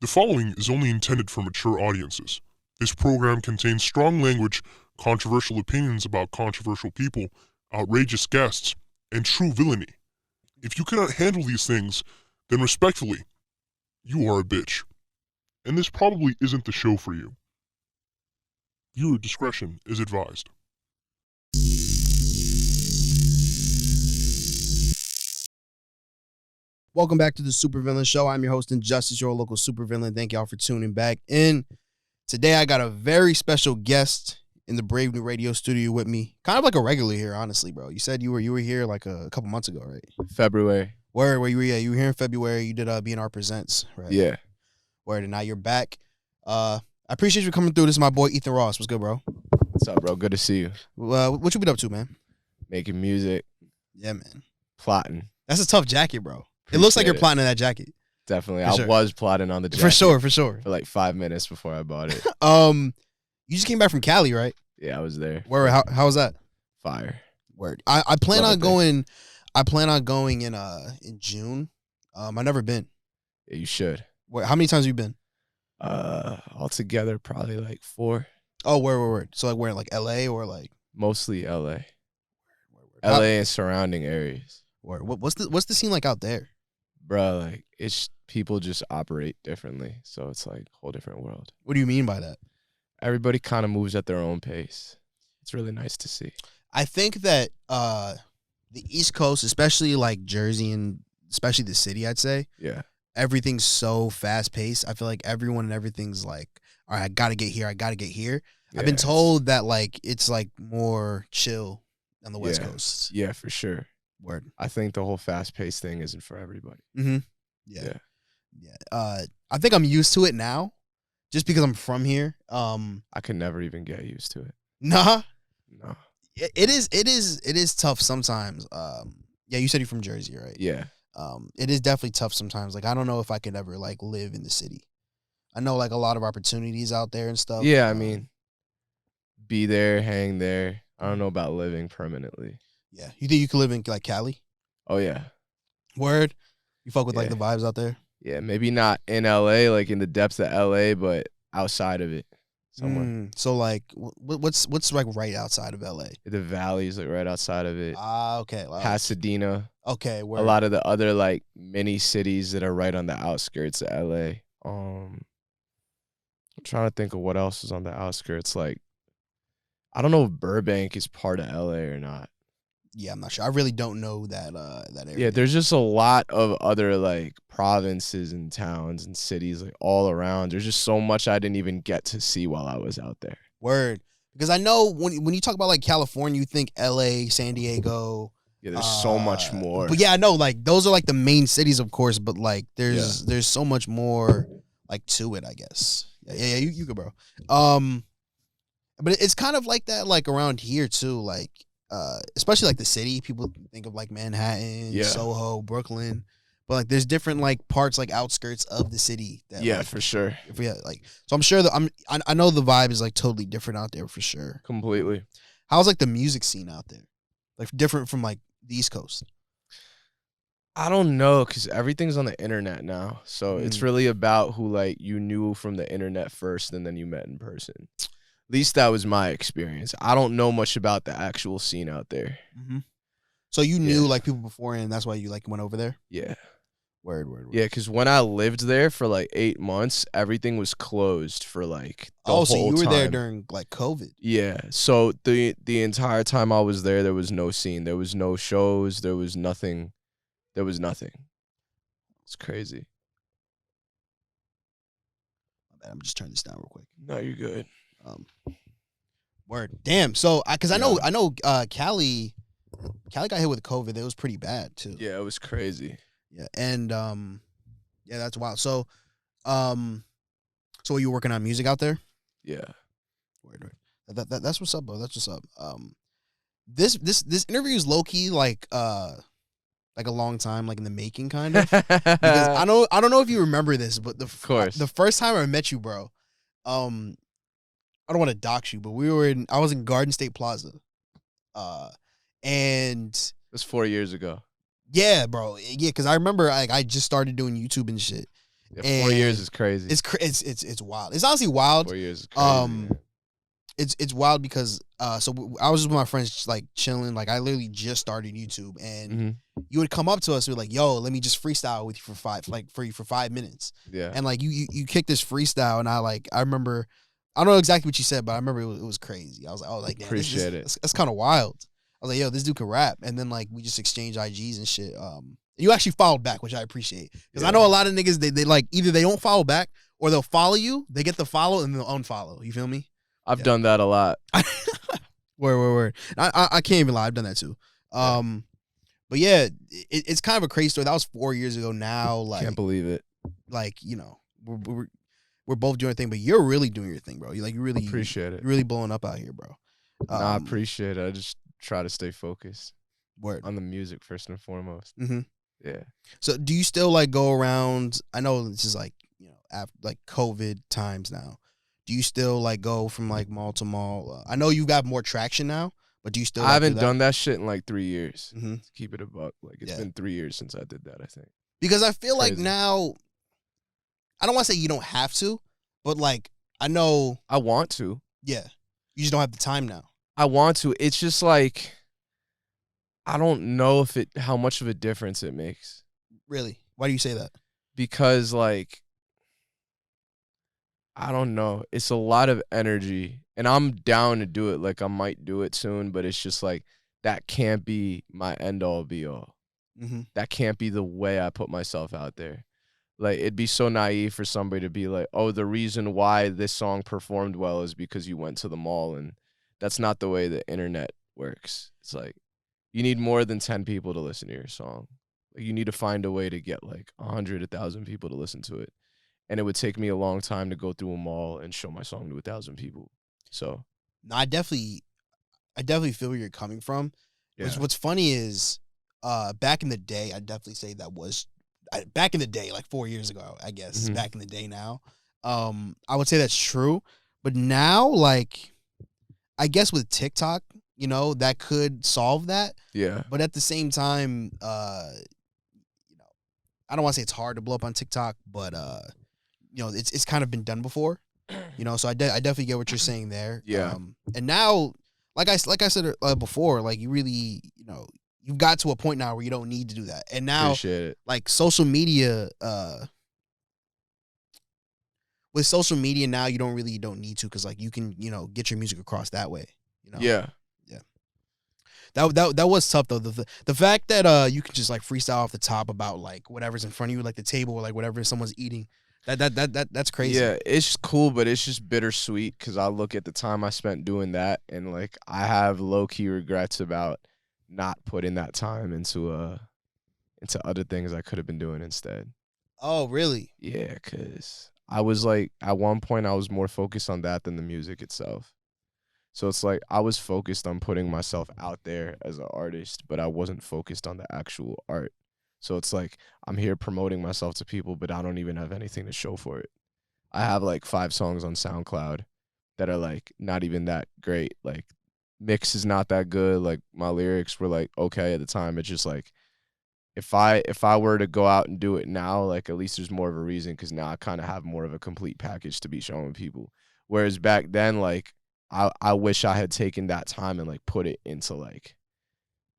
The following is only intended for mature audiences. This program contains strong language, controversial opinions about controversial people, outrageous guests, and true villainy. If you cannot handle these things, then respectfully, you are a bitch. And this probably isn't the show for you. Viewer discretion is advised. Welcome back to the Supervillain Show. I'm your host, Injustis, your local supervillain. Thank y'all for tuning back in. Today, I got a very special guest in the Brave New Radio studio with me. Kind of like a regular here, honestly, bro. You said you were here like a couple months ago, right? February. Where you were? Yeah, you were here in February. You did B&R Presents, right? Yeah. Word, and now you're back. I appreciate you coming through. This is my boy, Ethan Ross. What's good, bro? What's up, bro? Good to see you. What you been up to, man? Making music. Yeah, man. Plotting. That's a tough jacket, bro. It looks like you're plotting in that jacket. Definitely. For sure. I was plotting on the jacket. For sure. For like 5 minutes before I bought it. You just came back from Cali, right? Yeah, I was there. Where? How was that? Fire. Word. I plan Love on it going. I plan on going in June. I've never been. Yeah, you should. Where? How many times have you been? Altogether, probably like 4. Oh, where? So like where? Like LA or like Mostly LA. where? LA and surrounding areas. Where? What's the scene like out there? Bro, like it's people just operate differently. So it's like a whole different world. What do you mean by that? Everybody kind of moves at their own pace. It's really nice to see. I think that the East Coast, especially like Jersey and especially the city, I'd say Yeah. everything's so fast paced. I feel like everyone and everything's like, all right, I gotta get here. I've been told that like it's like more chill on the West Coast. Yeah, for sure. Word. I think the whole fast-paced thing isn't for everybody. Mm-hmm. Yeah. I think I'm used to it now, just because I'm from here. I could never even get used to it. Nah. No. It is tough sometimes. Yeah, you said you're from Jersey, right? Yeah. It is definitely tough sometimes. Like I don't know if I could ever like live in the city. I know like a lot of opportunities out there and stuff. Yeah, I mean, be there, hang there. I don't know about living permanently. Yeah. You think you could live in like Cali? Oh, yeah. Word? You fuck with like Yeah. the vibes out there? Yeah, maybe not in LA, like in the depths of LA, but outside of it somewhere. So like what's like right outside of LA? The valley's like right outside of it. Okay. Wow. Pasadena. Okay, word. A lot of the other like mini cities that are right on the outskirts of LA. I'm trying to think of what else is on the outskirts. Like, I don't know if Burbank is part of LA or not. Yeah, I'm not sure. I really don't know that area. Yeah, there's just a lot of other like provinces and towns and cities like all around. There's just so much I didn't even get to see while I was out there. Word. Because I know when you talk about like California, you think LA, San Diego. Yeah, there's so much more. But yeah, I know like those are like the main cities, of course. But like there's so much more like to it, I guess. Yeah, you go, bro. But it's kind of like that like around here too, like. Especially like the city, people think of like Manhattan, Soho, Brooklyn, but like there's different like parts like outskirts of the city. That, yeah, like, for sure. If we had, like, so I'm sure that I know the vibe is like totally different out there for sure. Completely. How's like the music scene out there? Like different from like the East Coast. I don't know, because everything's on the internet now. So it's really about who like you knew from the internet first and then you met in person. At least that was my experience. I don't know much about the actual scene out there. Mm-hmm. So you knew like people before, and that's why you like went over there? Yeah. Word. Yeah, because when I lived there for like 8 months, everything was closed for like the whole so you were time. there during like COVID? Yeah. So the entire time I was there was no scene. There was no shows. There was nothing. It's crazy. I'm just turning this down real quick. No, you're good. Word. Damn. So, because I know Cali got hit with COVID. It was pretty bad too. Yeah, it was crazy. Yeah, and yeah, that's wild. So, so are you working on music out there? Yeah. Word. That's what's up, bro. That's what's up. This interview is low key like a long time like in the making, kind of. Because I don't know if you remember this, but the first time I met you, bro, I don't want to dox you, but I was in Garden State Plaza. And it was 4 years ago. Yeah, bro. Yeah, because I remember I just started doing YouTube and shit. Yeah, 4 years is crazy. It's wild. It's honestly wild. 4 years is crazy. It's wild because I was just with my friends just like chilling. Like I literally just started YouTube, and you would come up to us, and be like, "Yo, let me just freestyle with you for 5 minutes." Yeah. And like you kicked this freestyle, and I remember, I don't know exactly what you said, but I remember it was crazy. I was like, damn, Appreciate it. That's kind of wild. I was like, yo, this dude can rap, and then like we just exchanged IGs and shit. You actually followed back, which I appreciate, because I know a lot of niggas they like either they don't follow back or they'll follow you, they get the follow and they'll unfollow. You feel me? I've done that a lot. Word. I can't even lie. I've done that too. But yeah, it's kind of a crazy story. That was 4 years ago now. Like, Can't believe it. Like, you know, we're both doing our thing, but you're really doing your thing, bro. You really appreciate it. You're really blowing up out here, bro. I appreciate it. I just try to stay focused. Word. On the music first and foremost. Yeah. So do you still like go around? I know this is like, you know, after like COVID times now. Do you still like go from like mall to mall? I know you got more traction now, but do you still? I haven't done that shit in like 3 years. Mm-hmm. To keep it a buck. Like it's been 3 years since I did that, I think. Because I feel like now, I don't want to say you don't have to, but like I know I want to. Yeah. You just don't have the time now. I want to. It's just like I don't know how much of a difference it makes. Really? Why do you say that? Because like I don't know. It's a lot of energy. And I'm down to do it. Like I might do it soon, but it's just like that can't be my end all be all. That can't be the way I put myself out there. Like it'd be so naive for somebody to be like, oh, the reason why this song performed well is because you went to the mall. And that's not the way the internet works. It's like you need more than 10 people to listen to your song. Like you need to find a way to get like 100, 1,000 people to listen to it. And it would take me a long time to go through a mall and show my song to 1,000 people. So, no, I definitely feel where you're coming from. Yeah. What's funny is, back in the day, I definitely say that was back in the day, like 4 years ago. I guess back in the day now, I would say that's true. But now, like, I guess with TikTok, you know, that could solve that. Yeah. But at the same time, you know, I don't want to say it's hard to blow up on TikTok, but you know, it's kind of been done before, you know. So I definitely get what you're saying there. Yeah. And now, like I said before, like you really, you know, you've got to a point now where you don't need to do that. And now, like social media, with social media now, you don't need to, because like you can, you know, get your music across that way. You know. Yeah. That was tough though. The fact that you can just like freestyle off the top about like whatever's in front of you, like the table or like whatever someone's eating. That's crazy. Yeah, it's cool, but it's just bittersweet because I look at the time I spent doing that and like I have low key regrets about not putting that time into other things I could have been doing instead. Oh, really? Yeah, because I was like at one point I was more focused on that than the music itself. So it's like I was focused on putting myself out there as an artist, but I wasn't focused on the actual art. So it's like I'm here promoting myself to people, but I don't even have anything to show for it. I have like 5 songs on SoundCloud that are like not even that great. Like mix is not that good. Like my lyrics were like okay at the time. It's just like if I were to go out and do it now, like at least there's more of a reason because now I kind of have more of a complete package to be showing people. Whereas back then, like I wish I had taken that time and like put it into like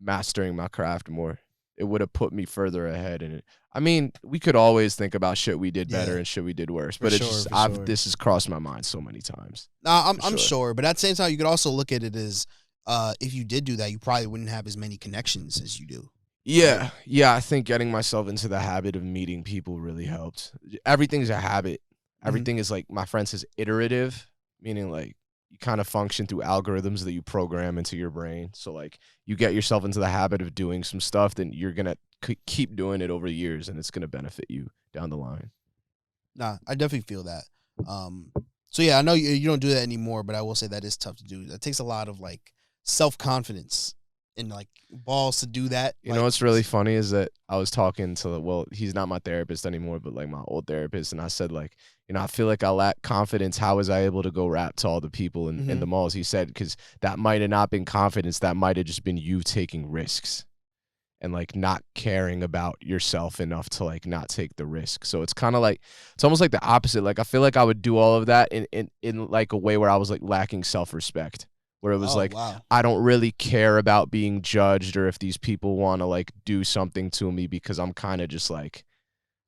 mastering my craft more. It would have put me further ahead in it. I mean, we could always think about shit we did better and shit we did worse, but this has crossed my mind so many times. No, I'm sure, but at the same time, you could also look at it as if you did do that, you probably wouldn't have as many connections as you do. Yeah, I think getting myself into the habit of meeting people really helped. Everything's a habit. Everything is like my friend says iterative, meaning like you kind of function through algorithms that you program into your brain. So like you get yourself into the habit of doing some stuff, then you're going to keep doing it over years and it's going to benefit you down the line. Nah, I definitely feel that. So yeah, I know you don't do that anymore, but I will say that is tough to do. That takes a lot of like self-confidence and like balls to do that. You know what's really funny is that I was talking to, well, he's not my therapist anymore, but like my old therapist. And I said like, you know, I feel like I lack confidence. How was I able to go rap to all the people in the malls? He said, because that might have not been confidence. That might have just been you taking risks. and like not caring about yourself enough to like not take the risk. So it's kind of like, it's almost like the opposite. Like I feel like I would do all of that in like a way where I was like lacking self-respect, where it was like, wow. I don't really care about being judged or if these people want to like do something to me, because I'm kind of just like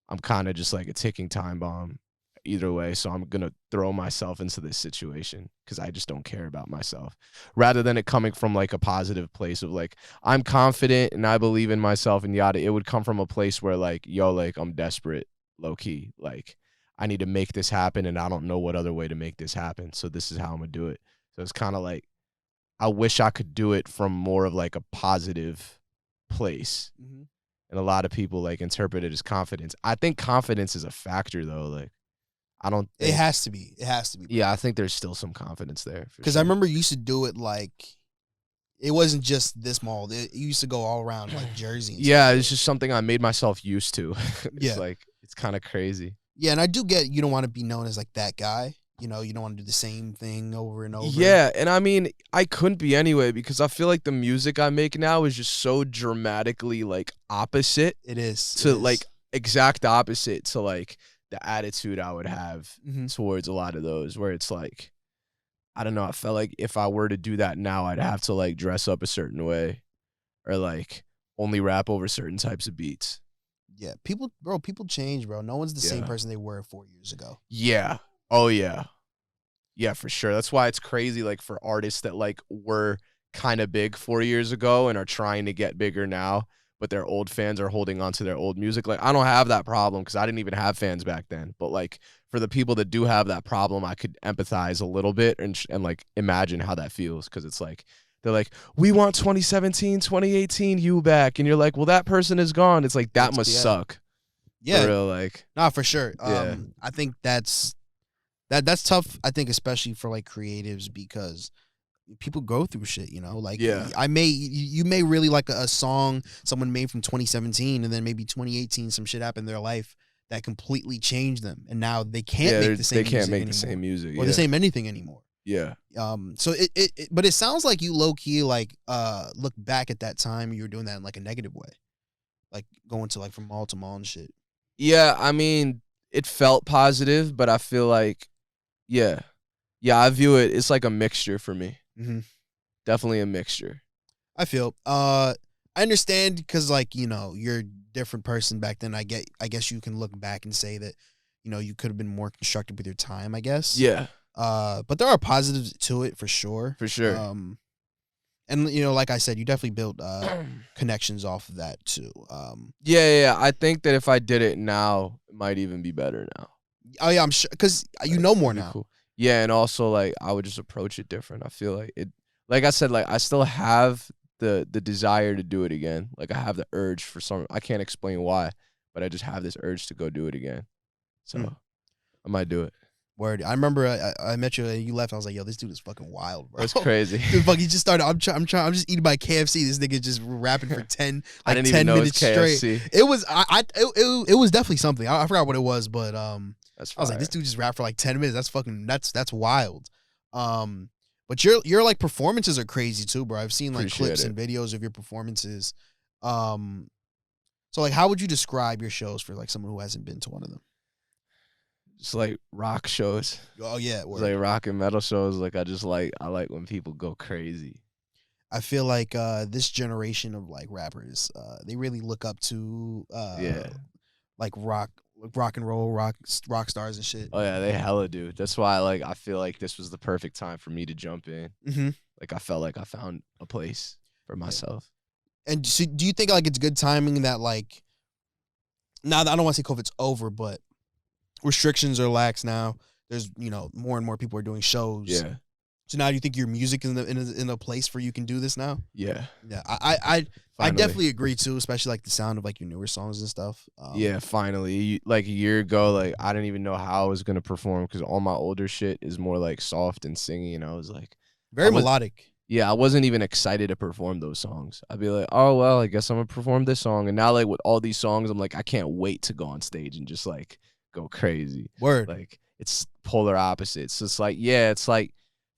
a ticking time bomb either way. So I'm going to throw myself into this situation because I just don't care about myself, rather than it coming from like a positive place of like, I'm confident and I believe in myself and yada. It would come from a place where like, yo, like I'm desperate, low key. Like I need to make this happen and I don't know what other way to make this happen. So this is how I'm going to do it. So it's kind of like, I wish I could do it from more of like a positive place. Mm-hmm. And a lot of people like interpret it as confidence. I think confidence is a factor though. Like I don't think, It has to be. It has to be. yeah, I think there's still some confidence there. Because I remember you used to do it like, it wasn't just this mall. It used to go all around like Jersey. Yeah, it's just something I made myself used to. It's Yeah. like, it's kind of crazy. Yeah, and I do get you don't want to be known as like that guy. You know, you don't want to do the same thing over and over. Yeah, and I mean, I couldn't be anyway, because I feel like the music I make now is just so dramatically like opposite It is. to like exact opposite to like the attitude I would have Mhm. towards a lot of those, where it's like, I don't know, I felt like if I were to do that now, I'd have to like dress up a certain way or like only rap over certain types of beats. Yeah, people change, bro. No one's the same Yeah. person they were 4 years ago. Yeah. Oh yeah. Yeah, for sure. That's why it's crazy, like for artists that like were kind of big 4 years ago and are trying to get bigger now, but their old fans are holding on to their old music. Like I don't have that problem because I didn't even have fans back then. But like for the people that do have that problem, I could empathize a little bit and like imagine how that feels, because it's like they're like, we want 2017, 2018 you back, and you're like, well, that person is gone. It's like that must suck. Yeah, For real, like nah, for sure. Yeah. I think that's tough. I think especially for like creatives, because people go through shit. You know, like Yeah. you may really like a song someone made from 2017, and then maybe 2018 some shit happened in their life that completely changed them, and now they can't make the same. They can't music make anymore, the same music or the same anything anymore. Yeah. So but it sounds like you low key like look back at that time you were doing that in like a negative way, like going to like from mall to mall and shit. Yeah, I mean, it felt positive, but I feel like, yeah, I view it. It's like a mixture for me. Mm-hmm. Definitely a mixture. I feel. I understand because like you're a different person back then. I guess you can look back and say that you could have been more constructive with your time. I guess. Yeah, But there are positives to it for sure. for sure. And like I said, you definitely built connections off of that too. Yeah. I think that if I did it now, it might even be better now. Oh yeah, I'm sure because you know more It'd be now. cool. Yeah, and also like I would just approach it different. I feel like it. Like I said, like I still have the desire to do it again. Like I have the urge for some. I can't explain why, but I just have this urge to go do it again. So I might do it. Word. I remember I met you and you left. I was like, yo, this dude is fucking wild, bro. That's crazy. Dude, fuck, he just started. I'm just eating my KFC. This nigga just rapping for 10 I like didn't 10 even know minutes it was straight. KFC. It was it was definitely something. I forgot what it was, but That's I was like, fire. this dude just rapped for like 10 minutes. That's wild. But your like performances are crazy too, bro. I've seen like Appreciate clips it. and videos of your performances. So like, how would you describe your shows for like someone who hasn't been to one of them? Just like rock shows. Oh yeah, It's word. like rock and metal shows. Like I like when people go crazy. I feel like this generation of like rappers, they really look up to Yeah. like rock and roll, rock stars and shit. Oh yeah, they hella do. That's why I feel like this was the perfect time for me to jump in. Mm-hmm. Like I felt like I found a place for myself. And so do you think like it's good timing that like now that I don't want to say COVID's over, but restrictions are lax now. There's more and more people are doing shows. Yeah. So now do you think your music is in a place where you can do this now? Yeah. Yeah, I Finally. definitely agree too, especially like the sound of like your newer songs and stuff. Yeah, finally. Like a year ago, like I didn't even know how I was gonna perform because all my older shit is more like soft and singing, and I was like, very melodic. yeah, I wasn't even excited to perform those songs. I'd be like, oh well, I guess I'm gonna perform this song. And now like with all these songs, I'm like, I can't wait to go on stage and just like go crazy. Word. Like it's polar opposites. So it's like, yeah, it's like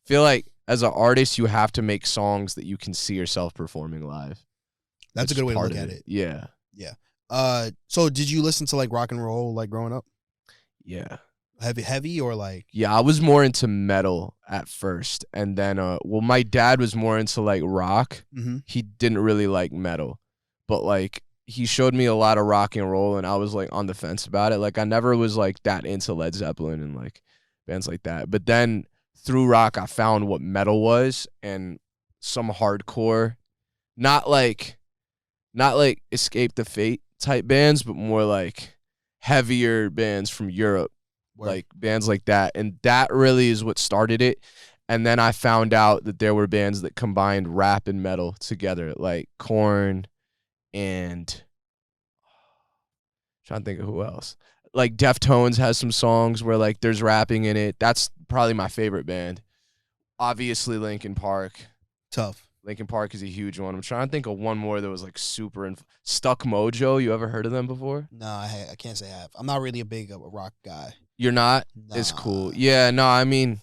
feel like as an artist you have to make songs that you can see yourself performing live. That's a good way to look at it. Yeah. So did you listen to like rock and roll like growing up? Yeah. Heavy or like? Yeah, I was more into metal at first, and then my dad was more into like rock. Mm-hmm. He didn't really like metal, but like he showed me a lot of rock and roll, and I was like on the fence about it. Like I never was like that into Led Zeppelin and like bands like that. But then through rock, I found what metal was and some hardcore, not like Escape the Fate type bands, but more like heavier bands from Europe. Word. Like bands like that, and that really is what started it. And then I found out that there were bands that combined rap and metal together, like Korn and trying to think of who else. Like Deftones has some songs where like there's rapping in it. That's probably my favorite band. Obviously Linkin Park. Tough. Linkin Park is a huge one. I'm trying to think of one more that was like super Stuck Mojo. You ever heard of them before? No, I can't say I have. I'm not really a big rock guy. You're not? Nah. It's cool. Yeah, no, I mean,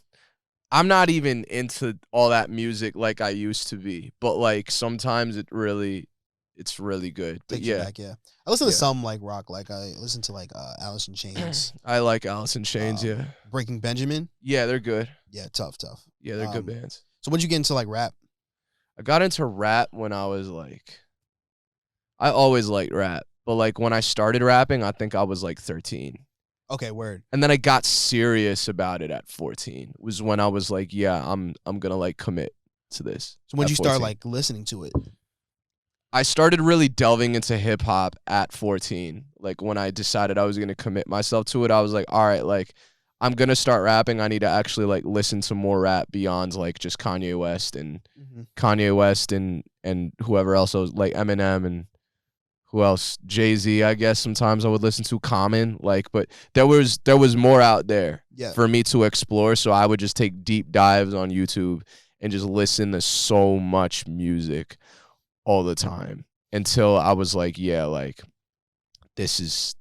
I'm not even into all that music like I used to be, but like sometimes it's really good. But Takes you yeah. back, yeah. I listen to some like rock, like I listen to like Alice in Chains. I like Alice in Chains, yeah. Breaking Benjamin. Yeah, they're good. Yeah, tough. Yeah, they're good bands. So when'd you get into like rap? I got into rap when I was like, I always liked rap, but like when I started rapping, I think I was like 13. Okay, word. And then I got serious about it at 14. Was when I was like, yeah, I'm gonna like commit to this. So when at you start 14. like listening to it? I started really delving into hip hop at 14. Like when I decided I was gonna commit myself to it, I was like, all right, like I'm gonna start rapping. I need to actually like listen to more rap beyond like just Kanye West and and whoever else was like Eminem and who else? Jay-Z, I guess sometimes I would listen to Common, like, but there was more out there for me to explore. So I would just take deep dives on YouTube and just listen to so much music all the time until I was like, yeah, like this is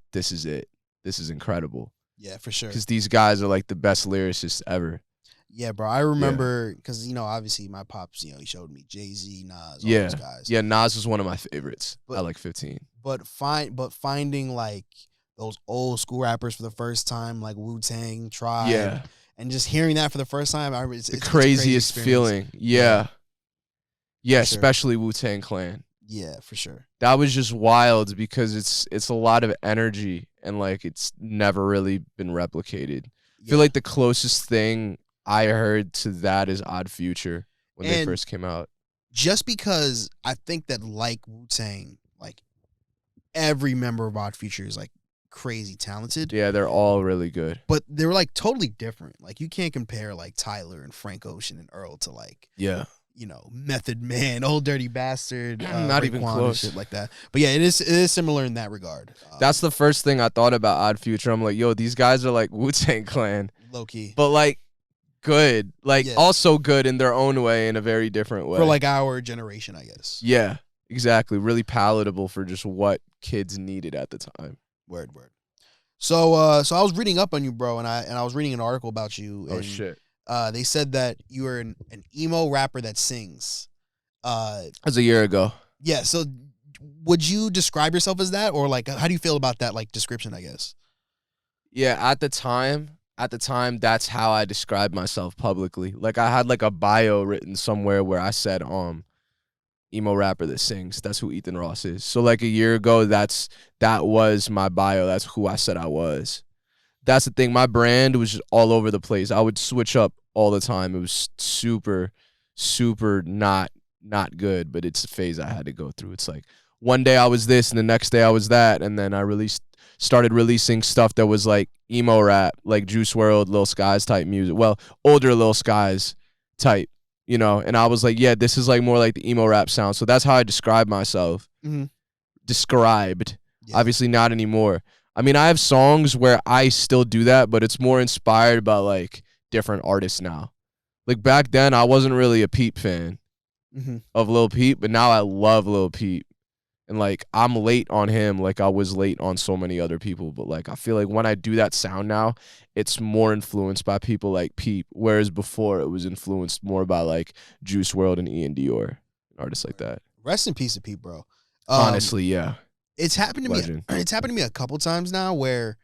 it. This is incredible. Yeah, for sure. Because these guys are like the best lyricists ever. Yeah, bro. I remember because obviously my pops, he showed me Jay-Z, Nas, all those guys. Yeah, Nas was one of my favorites. I like 15. But finding like those old school rappers for the first time, like Wu-Tang, Tribe, and just hearing that for the first time, it's the craziest feeling. Yeah, especially sure. Wu-Tang Clan. Yeah, for sure. That was just wild because it's a lot of energy and like it's never really been replicated. I feel like the closest thing I heard to that is Odd Future when they first came out. Just because I think that like Wu-Tang, like every member of Odd Future is like crazy talented. Yeah, they're all really good. But they're like totally different. Like you can't compare like Tyler and Frank Ocean and Earl to like Method Man, Old Dirty Bastard, not even close, shit like that. But yeah, it is similar in that regard. That's the first thing I thought about Odd Future. I'm like, yo, these guys are like Wu-Tang Clan, low key, but like good, like also good in their own way, in a very different way for like our generation, I guess. Yeah, exactly. Really palatable for just what kids needed at the time. Word. So I was reading up on you, bro, and I was reading an article about you. Oh and shit. They said that you were an emo rapper that sings. That's a year ago. Yeah. So, would you describe yourself as that, or like, how do you feel about that, like, description? I guess. Yeah. At the time, that's how I described myself publicly. Like, I had like a bio written somewhere where I said, emo rapper that sings. That's who Ethan Ross is. So, like a year ago, that was my bio. That's who I said I was. That's the thing. My brand was just all over the place. I would switch up all the time. It was super, super not good, but it's a phase I had to go through. It's like one day I was this and the next day I was that. And then I started releasing stuff that was like emo rap, like Juice WRLD, Lil Skies type music. Well, older Lil Skies type, and I was like, yeah, this is like more like the emo rap sound. So that's how I describe myself. Mm-hmm. Described. Yeah. Obviously not anymore. I mean, I have songs where I still do that, but it's more inspired by like different artists now. Like back then, I wasn't really a Peep fan of Lil Peep, but now I love Lil Peep. And like I'm late on him like I was late on so many other people. But like I feel like when I do that sound now, it's more influenced by people like Peep. Whereas before it was influenced more by like Juice WRLD and Ian Dior, artists like that. Rest in peace to Peep, bro. Honestly, yeah. It's happened to Legend. me. It's happened to me a couple times now where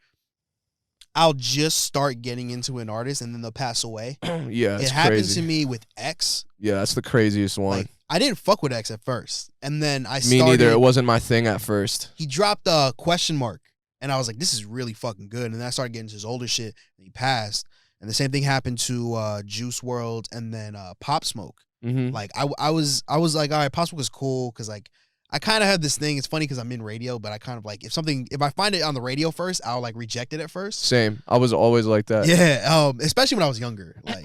I'll just start getting into an artist and then they'll pass away. Yeah, it's it happened crazy. to me with X. Yeah, that's the craziest one. Like, I didn't fuck with X at first, and then I started. Me neither. It wasn't my thing at first. He dropped a question mark, and I was like, "This is really fucking good." And then I started getting into his older shit, and he passed. And the same thing happened to Juice WRLD and then Pop Smoke. Mm-hmm. Like I was like, all right, Pop Smoke is cool because like I kind of have this thing. It's funny because I'm in radio, but I kind of like if I find it on the radio first, I'll like reject it at first. Same. I was always like that. Yeah, especially when I was younger. Like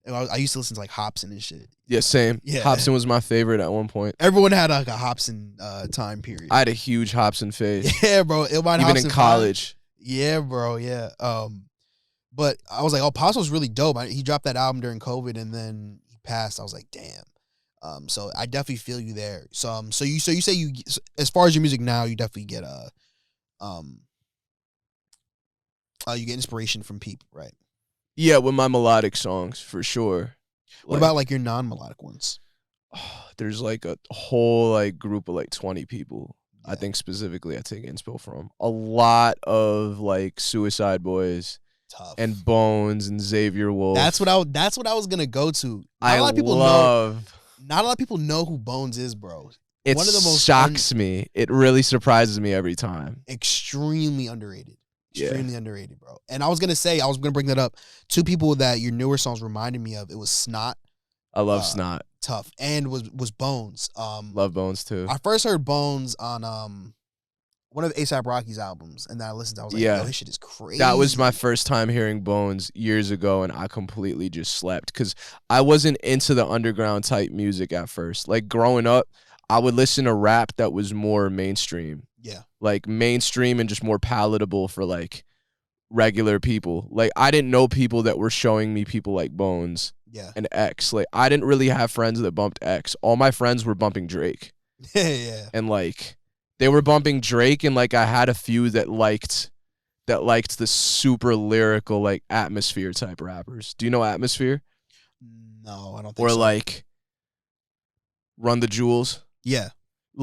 I used to listen to like Hobson and shit. Yeah, same. Yeah. Hobson was my favorite at one point. Everyone had like a Hobson time period. I had a huge Hobson phase. Yeah, bro. Even Hobson in college. Yeah, bro. Yeah. But I was like, oh, Pop Smoke's really dope. He dropped that album during COVID and then he passed. I was like, damn. So I definitely feel you there. So you say you, as far as your music now, you definitely get you get inspiration from people, right? Yeah, with my melodic songs for sure. What about like your non-melodic ones? There's like a whole like group of like 20 people. Yeah. I think specifically I take inspo from. A lot of like Suicide Boys. Tough. And Bones and Xavier Wolf. That's what I was gonna go to. Not a lot of people know who Bones is, bro. It one of the most shocks me. It really surprises me every time. Extremely underrated. Extremely underrated, bro. And I was gonna bring that up. Two people that your newer songs reminded me of. It was Snot. I love Snot. Tough. And was Bones. Love Bones too. I first heard Bones on one of A$AP Rocky's albums, and then I listened. I was like, yo, this shit is crazy. That was my first time hearing Bones years ago, and I completely just slept because I wasn't into the underground type music at first. Like growing up, I would listen to rap that was more mainstream. Yeah. Like mainstream and just more palatable for like regular people. Like I didn't know people that were showing me people like Bones and X. Like I didn't really have friends that bumped X. All my friends were bumping Drake. Yeah. And like they were bumping Drake, and like I had a few that liked the super lyrical like Atmosphere type rappers. Do you know Atmosphere? No, I don't think or so. Or like Run the Jewels. Yeah.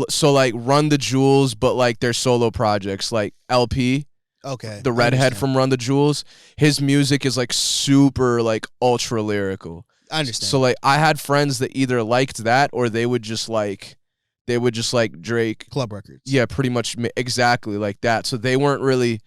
So like Run the Jewels, but like their solo projects, like LP. Okay. The redhead from Run the Jewels. His music is like super like ultra lyrical. I understand. So like I had friends that either liked that or they would just like Drake. Club records. Yeah, pretty much exactly like that. So they weren't really,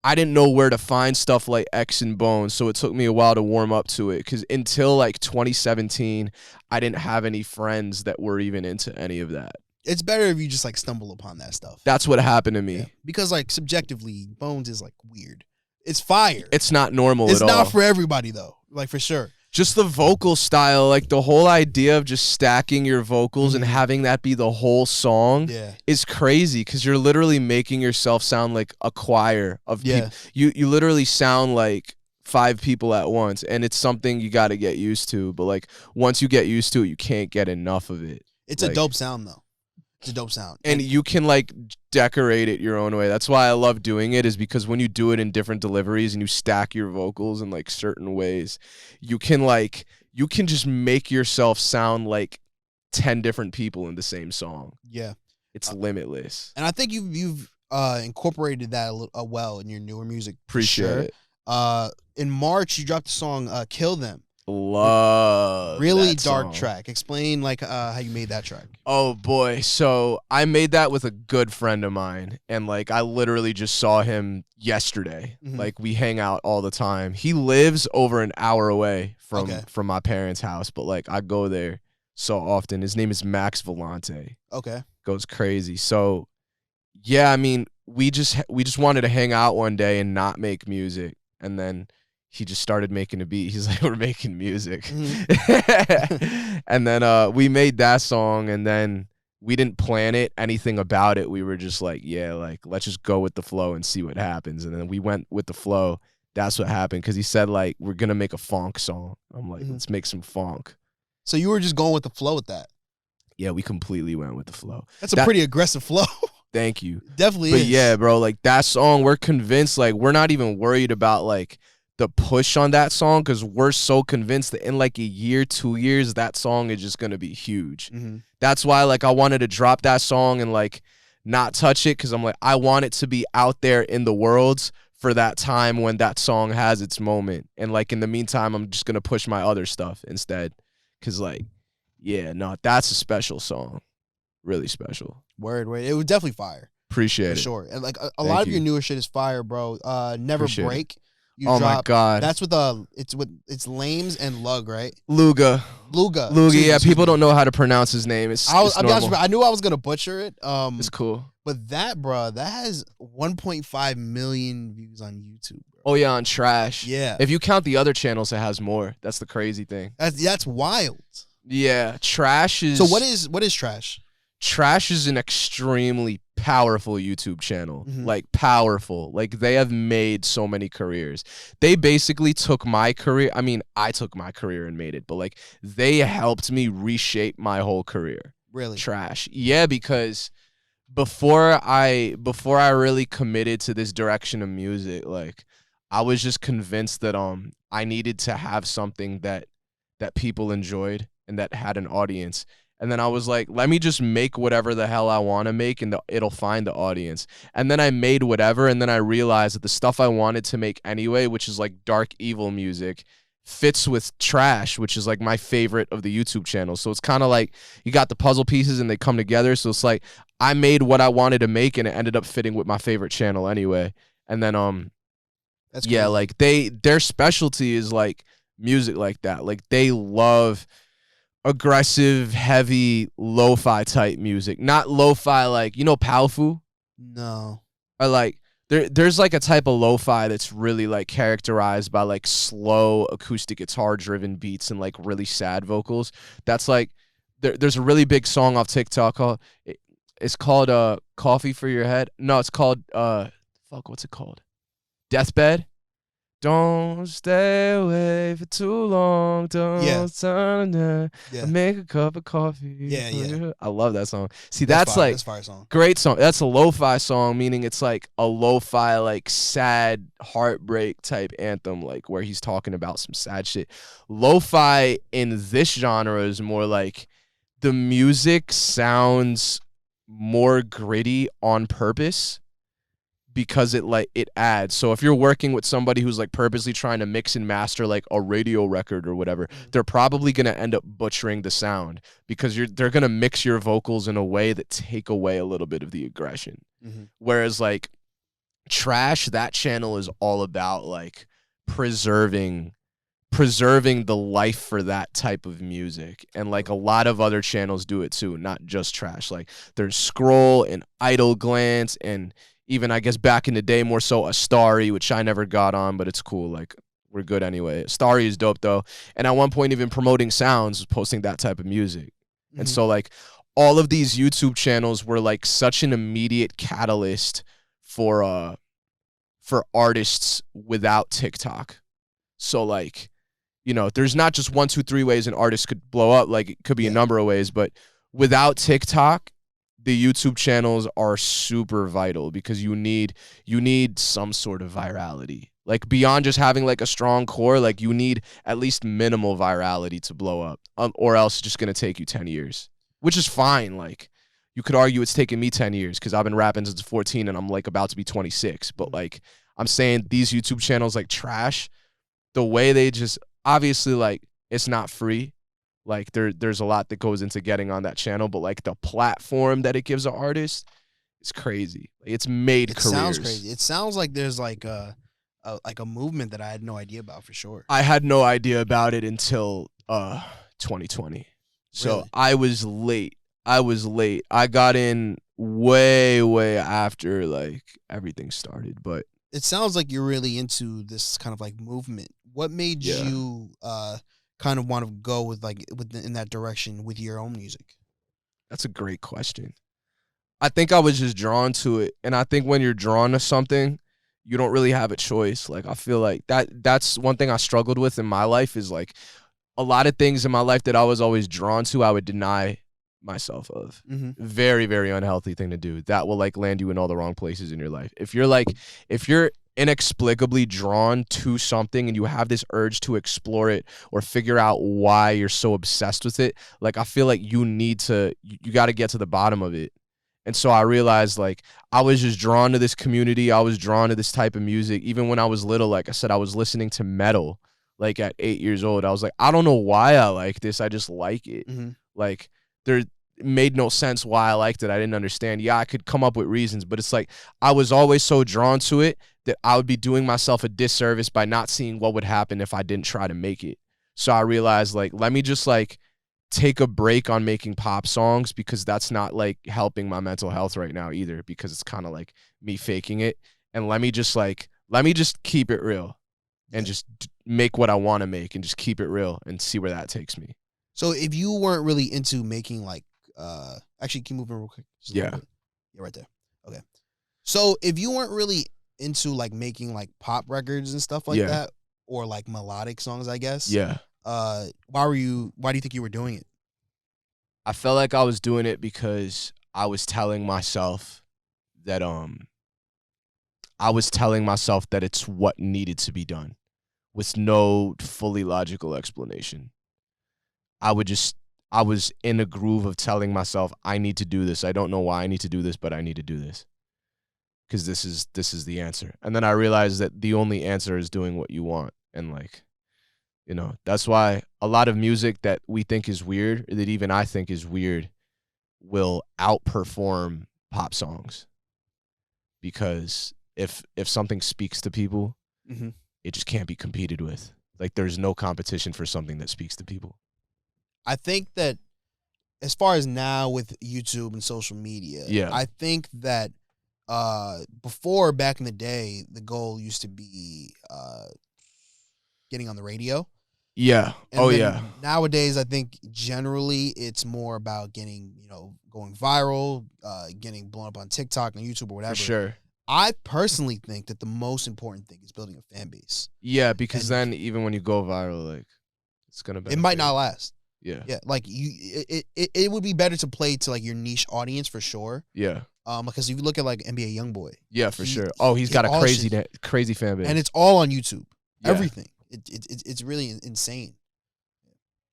I didn't know where to find stuff like X and Bones, so it took me a while to warm up to it because until like 2017, I didn't have any friends that were even into any of that. It's better if you just like stumble upon that stuff. That's what happened to me. Yeah. Because like subjectively, Bones is like weird. It's fire. It's not normal at all. It's not for everybody though, like for sure. Just the vocal style, like the whole idea of just stacking your vocals and having that be the whole song is crazy because you're literally making yourself sound like a choir of people. You literally sound like 5 people at once, and it's something you got to get used to. But like once you get used to it, you can't get enough of it. It's a dope sound though. It's a dope sound. And you can like decorate it your own way. That's why I love doing it, is because when you do it in different deliveries and you stack your vocals in like certain ways, you can just make yourself sound like 10 different people in the same song. Yeah. It's limitless. And I think you've incorporated that well in your newer music. Appreciate it. In March you dropped the song Kill Them. Love really that dark song. Track. Explain like how you made that track. Oh boy, so I made that with a good friend of mine, and like I literally just saw him yesterday. Like we hang out all the time. He lives over an hour away from my parents' house, but like I go there so often. His name is Max Vellante. Okay. Goes crazy. So yeah, I mean, we just wanted to hang out one day and not make music, and then he just started making a beat. He's like, we're making music. And then we made that song, and then we didn't plan anything about it. We were just like, yeah, like, let's just go with the flow and see what happens. And then we went with the flow. That's what happened, because he said, like, we're going to make a funk song. I'm like, let's make some funk. So you were just going with the flow with that? Yeah, we completely went with the flow. That's a pretty aggressive flow. Thank you. Definitely but is. Yeah, bro, like, that song, we're convinced, like, we're not even worried about, like, the push on that song, because we're so convinced that in like a year, 2 years, that song is just gonna be huge. That's why like I wanted to drop that song and like not touch it, because I'm like, I want it to be out there in the world for that time when that song has its moment. And like in the meantime, I'm just gonna push my other stuff instead. Cause like, yeah, no, that's a special song. Really special. Word. It was definitely fire. Appreciate For it. sure. And like a lot of your newer shit is fire, bro. Never Appreciate Break. You Oh dropped, my God. That's with it's Lames and Lug, right? Luga, yeah. People don't know how to pronounce his name. I'll be honest, I knew I was gonna butcher it. It's cool. But that, bro, that has 1.5 million views on YouTube, bro. Oh yeah, on Trash. Yeah. If you count the other channels, it has more. That's the crazy thing. That's wild. Yeah, Trash is. So what is Trash? Trash is an extremely powerful YouTube channel. Mhm. Like powerful. Like they have made so many careers. They basically took my career. I mean, I took my career and made it, but like they helped me reshape my whole career. Really? Trash. Yeah, because before I really committed to this direction of music, like I was just convinced that I needed to have something that people enjoyed and that had an audience. And then I was like, let me just make whatever the hell I want to make, and it'll find the audience. And then I made whatever, and then I realized that the stuff I wanted to make anyway, which is like dark, evil music, fits with Trash, which is like my favorite of the YouTube channels. So it's kind of like you got the puzzle pieces and they come together. So it's like I made what I wanted to make, and it ended up fitting with my favorite channel anyway. And then That's yeah, cool. like their specialty is like music like that. Like they love aggressive, heavy, lo-fi type music. Not lo-fi like, you know, Palfu? No. Or like there's like a type of lo-fi that's really like characterized by like slow acoustic guitar driven beats and like really sad vocals. That's like there's a really big song off TikTok called it's called Coffee for Your Head. No, it's called what's it called? Deathbed. Don't stay away for too long. Don't turn down. Yeah. Make a cup of coffee. Yeah. I love that song. See, that's like that's a fire song. great song. That's a lo-fi song, meaning it's like a lo-fi, like sad heartbreak type anthem, like where he's talking about some sad shit. Lo-fi in this genre is more like the music sounds more gritty on purpose, because it adds. So if you're working with somebody who's like purposely trying to mix and master like a radio record or whatever, they're probably going to end up butchering the sound, because they're going to mix your vocals in a way that take away a little bit of the aggression. Mhm. Whereas like Trash, that channel is all about like preserving the life for that type of music. And like a lot of other channels do it too, not just Trash. Like there's Scroll and Idle Glance, and even I guess back in the day more so Astari, which I never got on, but it's cool. Like we're good anyway. Astari is dope though. And at one point even Promoting Sounds was posting that type of music. And so like all of these YouTube channels were like such an immediate catalyst for artists without TikTok. So like, you know, there's not just 1, 2, 3 ways an artist could blow up. Like it could be a number of ways, but without TikTok, the YouTube channels are super vital, because you need some sort of virality. Like beyond just having like a strong core, like you need at least minimal virality to blow up, or else it's just gonna take you 10 years, which is fine. Like you could argue it's taken me 10 years because I've been rapping since 14 and I'm like about to be 26. But like I'm saying, these YouTube channels like Trash, the way they just obviously like it's not free. Like there's a lot that goes into getting on that channel, but like the platform that it gives an artist is crazy. Like it's made careers. It sounds crazy. It sounds like there's like a movement that I had no idea about for sure. I had no idea about it until 2020. So Really? I was late. I got in way after like everything started, but it sounds like you're really into this kind of like movement. What made you kind of want to go in that direction with your own music? That's a great question. I think I was just drawn to it, and I think when you're drawn to something, you don't really have a choice. Like I feel like that's one thing I struggled with in my life, is like a lot of things in my life that I was always drawn to, I would deny myself of. Very, very unhealthy thing to do. That will like land you in all the wrong places in your life. If you're inexplicably drawn to something and you have this urge to explore it or figure out why you're so obsessed with it, like I feel like you got to get to the bottom of it. And so I realized, like, I was just drawn to this community. I was drawn to this type of music. Even when I was little, like I said, I was listening to metal, like at 8 years old. I was like, I don't know why I like this. I just like it. Like, it made no sense why I liked it. I didn't understand. Yeah, I could come up with reasons, but it's like I was always so drawn to it that I would be doing myself a disservice by not seeing what would happen if I didn't try to make it. So I realized, like, let me just, like, take a break on making pop songs because that's not like helping my mental health right now either, because it's kind of like me faking it. And let me just keep it real and just make what I want to make and just keep it real and see where that takes me. So if you weren't really into making like, actually keep moving real quick. Yeah, right there. Okay. So if you weren't really into like making like pop records and stuff like that, or like melodic songs, I guess. Yeah. Why do you think you were doing it? I felt like I was doing it because I was telling myself that it's what needed to be done with no fully logical explanation. I was in a groove of telling myself I need to do this. I don't know why I need to do this, but I need to do this. Cuz this is the answer. And then I realized that the only answer is doing what you want, and like, you know, that's why a lot of music that we think is weird, that even I think is weird, will outperform pop songs. Because if something speaks to people, it just can't be competed with. Like, there's no competition for something that speaks to people. I think that as far as now with YouTube and social media, I think that before, back in the day, the goal used to be getting on the radio. Yeah. And nowadays, I think generally it's more about getting, going viral, getting blown up on TikTok and YouTube or whatever. For sure. I personally think that the most important thing is building a fan base. Yeah, because then even when you go viral, like, it's gonna benefit. It might not last. Yeah. Yeah. Like it would be better to play to like your niche audience for sure. Yeah. Because if you look at like NBA YoungBoy. Yeah, for sure. Oh, he's got a crazy fan base. And it's all on YouTube. Yeah. Everything. It's really insane.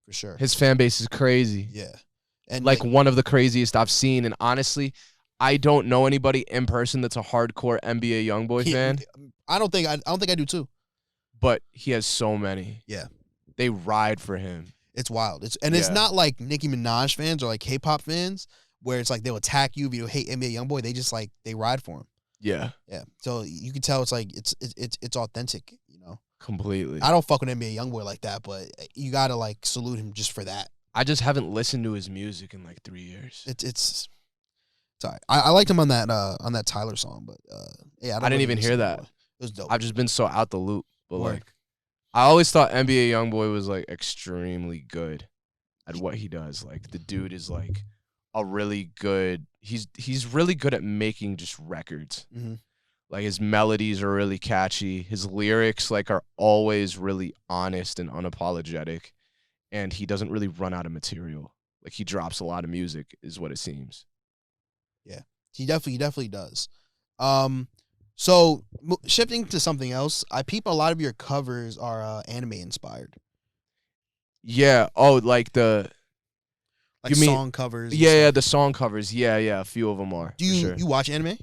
For sure. His fan base is crazy. Yeah. And like one of the craziest I've seen. And honestly, I don't know anybody in person that's a hardcore NBA YoungBoy fan. I don't think I do too. But he has so many. Yeah. They ride for him. It's wild. It's not like Nicki Minaj fans or like K-pop fans where it's like they'll attack you if you hate NBA YoungBoy. They just like they ride for him. Yeah. Yeah. So you can tell it's like it's authentic, Completely. I don't fuck with NBA YoungBoy like that, but you gotta like salute him just for that. I just haven't listened to his music in like 3 years. It's sorry. I liked him on that Tyler song, but yeah, I didn't even hear that. It was dope. I've just been so out the loop. But Word. like, I always thought NBA YoungBoy was like extremely good at what he does. Like, the dude is like a really good. He's really good at making just records. Mm-hmm. Like, his melodies are really catchy. His lyrics like are always really honest and unapologetic, and he doesn't really run out of material. Like, he drops a lot of music, is what it seems. Yeah, he definitely does. So shifting to something else, I peep a lot of your covers are anime inspired. Yeah. Oh, like the. Like you mean song covers? Yeah, the song covers. Yeah, a few of them are. Do you for sure. you watch anime?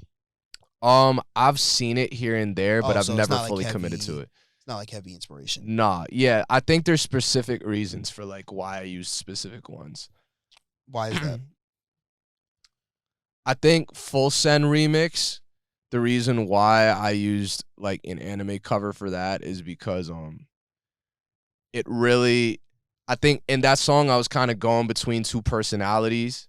I've seen it here and there, but I've never fully committed to it. It's not like heavy inspiration. Nah, yeah. I think there's specific reasons for like why I use specific ones. Why is that? I think Full Send Remix, the reason why I used like an anime cover for that is because it really, I think in that song I was kind of going between two personalities.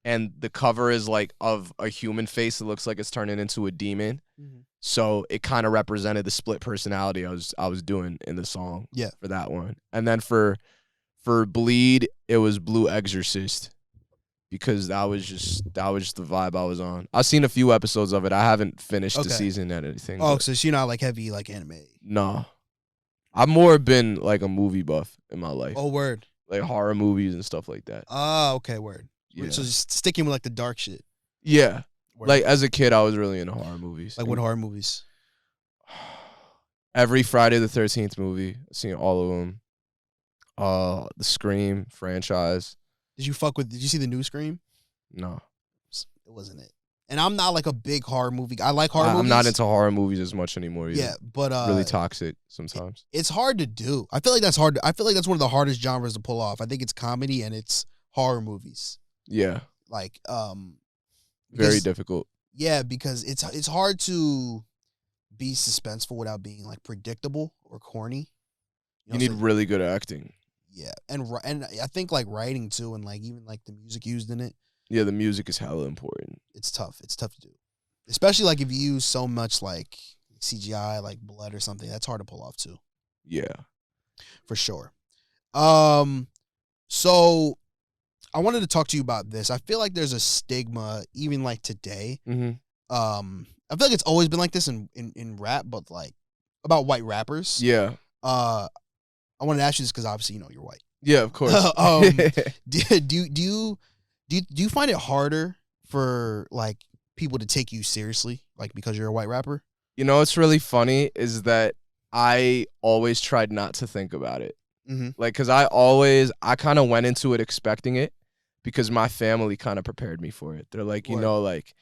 And the cover is like of a human face that looks like it's turning into a demon. Mm-hmm. So it kind of represented the split personality I was doing in the song. Yeah. For that one. And then for Bleed, it was Blue Exorcist. Because that was just the vibe I was on. I've seen a few episodes of it. I haven't finished the season and anything. Oh, so you're not like heavy like anime? No. I've more been like a movie buff in my life. Oh, word. Like horror movies and stuff like that. Oh, okay, word. Yeah. So just sticking with like the dark shit. Yeah. Word. Like as a kid, I was really into horror movies. Like what horror movies? Every Friday the 13th movie. I've seen all of them. The Scream franchise. Did you see the new Scream? No. It wasn't it. And I'm not like a big horror movie. I like horror movies. I'm not into horror movies as much anymore either. Yeah, but really toxic sometimes. It's hard to do. I feel like that's hard. I feel like that's one of the hardest genres to pull off. I think it's comedy and it's horror movies. Yeah. Like very difficult. Yeah, because it's hard to be suspenseful without being like predictable or corny. You need really good acting. Yeah, and I think like writing too, and like even like the music used in it. Yeah, the music is hella important. It's tough. It's tough to do, especially like if you use so much like CGI, like blood or something. That's hard to pull off too. Yeah, for sure. So I wanted to talk to you about this. I feel like there's a stigma even like today. Mm-hmm. I feel like it's always been like this in rap, but like about white rappers. Yeah. I wanted to ask you this because obviously you're white. Yeah, of course. Do you find it harder for like people to take you seriously, like because you're a white rapper? You know what's really funny is that I always tried not to think about it. Mm-hmm. Like, because I kind of went into it expecting it because my family kind of prepared me for it. They're like, you know, like,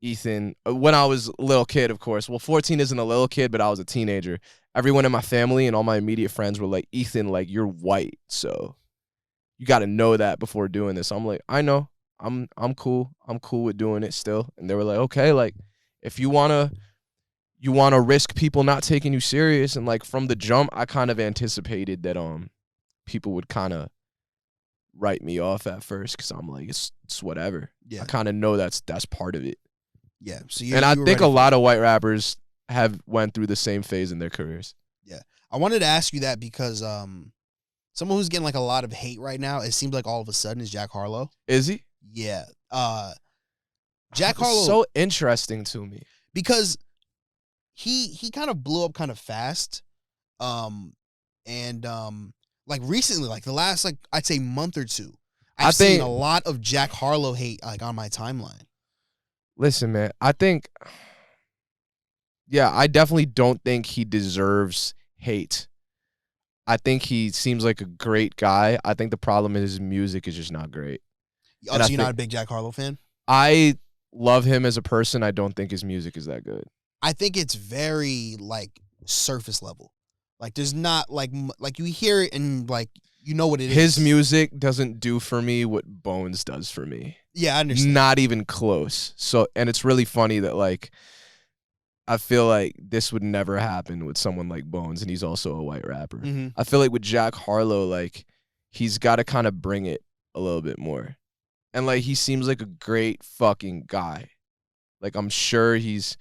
Ethan, when I was a little kid, of course. Well, 14 isn't a little kid, but I was a teenager. Everyone in my family and all my immediate friends were like, Ethan, like, you're white, so you got to know that before doing this. I'm like, I know. I'm cool. I'm cool with doing it still. And they were like, okay, like, if you wanna risk people not taking you serious, and like from the jump, I kind of anticipated that people would kind of write me off at first because I'm like, it's whatever. Yeah. I kind of know that's part of it. Yeah. So I think a lot of white rappers have went through the same phase in their careers. Yeah. I wanted to ask you that because someone who's getting like a lot of hate right now, it seems like all of a sudden is Jack Harlow. Is he? Yeah. Jack Harlow. So interesting to me. Because he kind of blew up kind of fast. Like recently, like the last like I'd say month or two, I've seen a lot of Jack Harlow hate like on my timeline. Listen, man, I think I definitely don't think he deserves hate. I think he seems like a great guy. I think the problem is his music is just not great. Oh, so you're not a big Jack Harlow fan? I love him as a person. I don't think his music is that good. I think it's very like surface level. Like there's not like you hear it and like you know what it is. His music doesn't do for me what Bones does for me. Yeah, I understand. Not even close. So, and it's really funny that like I feel like this would never happen with someone like Bones, and he's also a white rapper. Mm-hmm. I feel like with Jack Harlow, like he's got to kind of bring it a little bit more. And like he seems like a great fucking guy. Like I'm sure his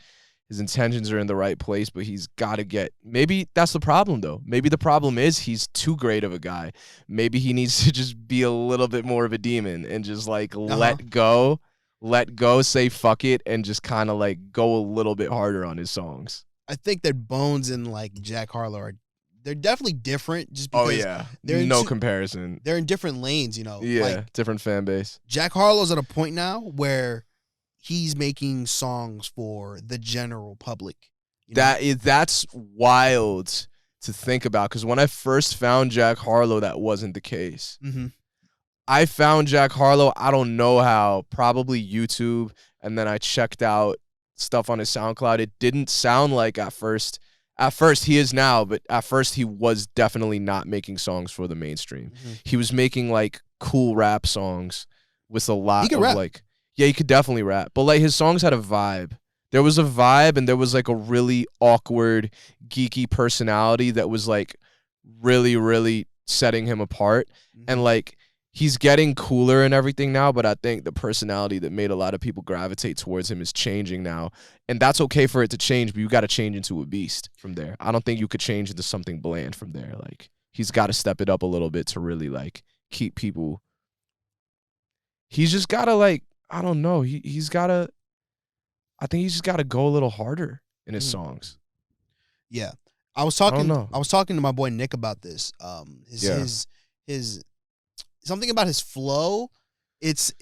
intentions are in the right place, but he's got to get, maybe that's the problem though. Maybe the problem is he's too great of a guy. Maybe he needs to just be a little bit more of a demon and just like let go, say fuck it, and just kind of like go a little bit harder on his songs. I think that Bones and like Jack Harlow they're definitely different just because no comparison. They're in different lanes, you know. Yeah, like, different fan base. Jack Harlow's at a point now where he's making songs for the general public. That's wild to think about, because when I first found Jack Harlow, that wasn't the case. Mm-hmm. I found Jack Harlow, I don't know how, probably YouTube, and then I checked out stuff on his SoundCloud. It didn't sound like at first he is now, but at first he was definitely not making songs for the mainstream. Mm-hmm. He was making like cool rap songs with a lot of rap. Like, yeah, he could definitely rap, but like his songs had a vibe. There was a vibe, and there was like a really awkward, geeky personality that was like really, really setting him apart. Mm-hmm. And like he's getting cooler and everything now, but I think the personality that made a lot of people gravitate towards him is changing now. And that's okay for it to change, but you got to change into a beast from there. I don't think you could change into something bland from there. Like he's got to step it up a little bit to really like keep people. He's just got to like, I don't know. He's got to, I think he's just got to go a little harder in his songs. Yeah. I was talking to my boy Nick about this. His something about his flow. It's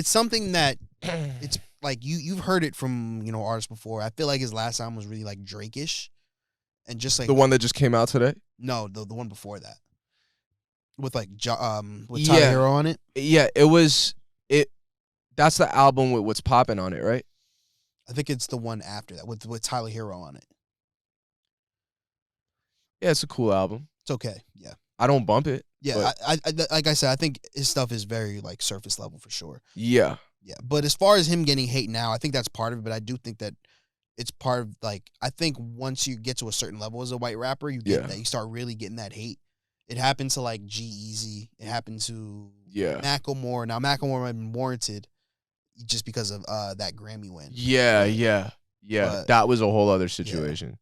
something that it's like you've heard it from, artists before. I feel like his last album was really like Drake-ish. and just like The one that just came out today? no, the one before that with like with Yeah. Tyler Hero on it. Yeah, it was it. That's the album with What's Poppin' on it, right? I think it's the one after that with Tyler Hero on it. Yeah, it's a cool album. It's okay. Yeah. I don't bump it. Yeah, but I like I said, I think his stuff is very like surface level for sure. yeah. Yeah, but as far as him getting hate now, I think that's part of it. But I do think that it's part of like I think once you get to a certain level as a white rapper, you get that you start really getting that hate. It happened to like G-Eazy. It happened to Macklemore. Now Macklemore might have been warranted just because of that Grammy win. Yeah. But that was a whole other situation.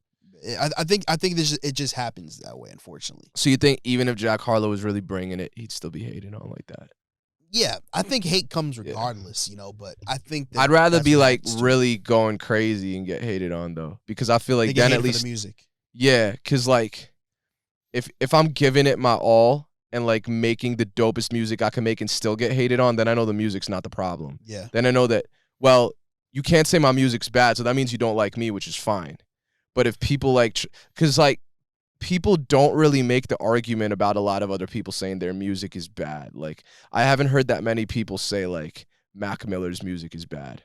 I think it just happens that way, unfortunately. So you think even if Jack Harlow was really bringing it, he'd still be hated on like that? Yeah, I think hate comes regardless, But I think that I'd rather be like happens really going crazy and get hated on though, because I feel They like get then hated at for least the music. yeah, because like if I'm giving it my all and like making the dopest music I can make and still get hated on, then I know the music's not the problem. Yeah. Then I know that you can't say my music's bad, so that means you don't like me, which is fine. But if people like, because like people don't really make the argument about a lot of other people saying their music is bad. Like I haven't heard that many people say like Mac Miller's music is bad.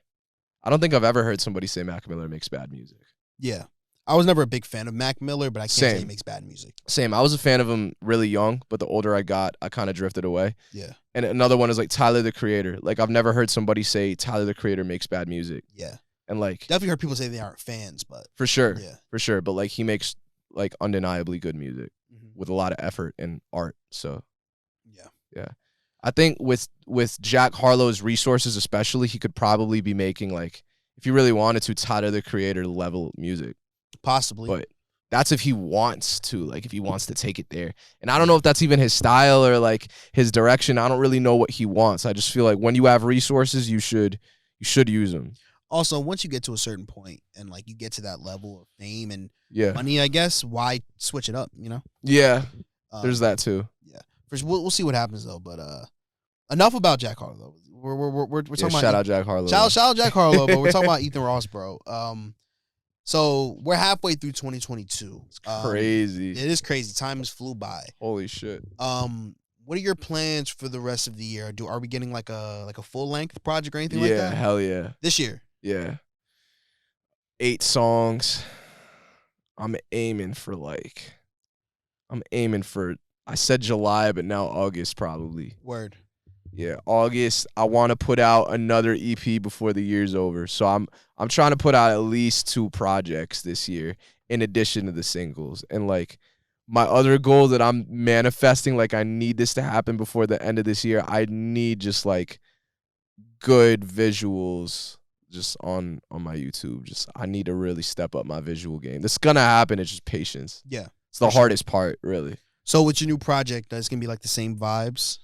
I don't think I've ever heard somebody say Mac Miller makes bad music. Yeah. I was never a big fan of Mac Miller, but I can't say he makes bad music. Same. I was a fan of him really young, but the older I got, I kind of drifted away. Yeah. And another one is like Tyler, the Creator. Like I've never heard somebody say Tyler, the Creator makes bad music. Yeah. And like definitely heard people say they aren't fans, but for sure. Yeah. For sure. But like he makes like undeniably good music with a lot of effort and art. So yeah. I think with Jack Harlow's resources especially, he could probably be making like, if he really wanted to, Tyler, the Creator level music. Possibly. But that's if he wants to, like if he wants to take it there. And I don't know if that's even his style or like his direction. I don't really know what he wants. I just feel like when you have resources, you should use them. Also, once you get to a certain point and like you get to that level of fame and Yeah. money, I guess, why switch it up, Yeah. There's that too. Yeah. We'll see what happens though, but enough about Jack Harlow. We're talking about shout out Jack Harlow. Shout out Jack Harlow, but we're talking about Ethan Ross, bro. So we're halfway through 2022. It's crazy. It is crazy. Time has flew by. Holy shit. What are your plans for the rest of the year? Are we getting like a full length project or anything like that? Yeah, hell yeah. This year. Yeah. 8 songs. I'm aiming for I said July, but now August probably. Word. Yeah, August. I want to put out another EP before the year's over. So I'm trying to put out at least 2 projects this year in addition to the singles. And like my other goal that I'm manifesting, like I need this to happen before the end of this year. I need just like good visuals just on my YouTube. Just I need to really step up my visual game. This is gonna happen. It's just patience. Yeah. It's the hardest part, really. So with your new project, it's gonna be like the same vibes?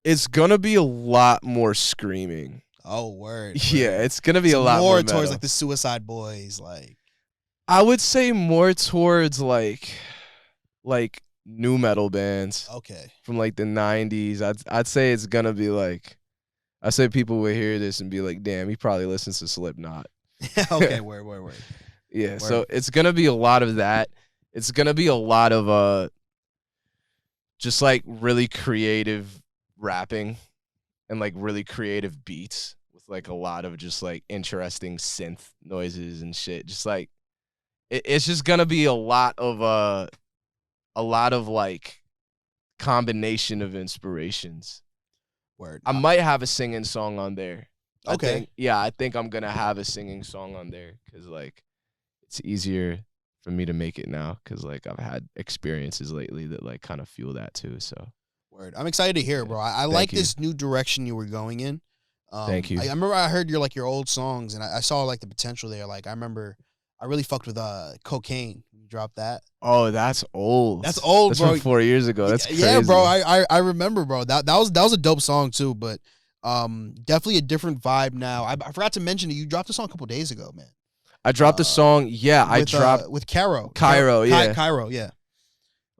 It's gonna be a lot more screaming. Oh, word. Yeah, it's gonna be a lot more towards metal. like the Suicide Boys, like I would say more towards like new metal bands okay. from like the 90s. I'd say it's gonna be like, I say people would hear this and be like, damn, he probably listens to Slipknot. Okay, word. Yeah, so it's gonna be a lot of that. It's gonna be a lot of just like really creative rapping and like really creative beats with like a lot of just like interesting synth noises and shit. Just like it's just gonna be a lot of like combination of inspirations. Word. I might have a singing song on there. Okay. I think I'm gonna have a singing song on there because like it's easier for me to make it now because like I've had experiences lately that like kind of fuel that too. So word. I'm excited to hear it, bro. I like this new direction you were going in. Thank you. I remember I heard your old songs and I saw like the potential there. Like I remember I really fucked with Cocaine. You dropped that. Oh, that's old. That's old, that's bro. From 4 years ago. That's crazy. Yeah, bro. I remember, bro. That was a dope song too, but definitely a different vibe now. I forgot to mention it. You dropped a song a couple days ago, man. I dropped a song. Yeah, I dropped with Cairo. Cairo, yeah. Cairo, yeah.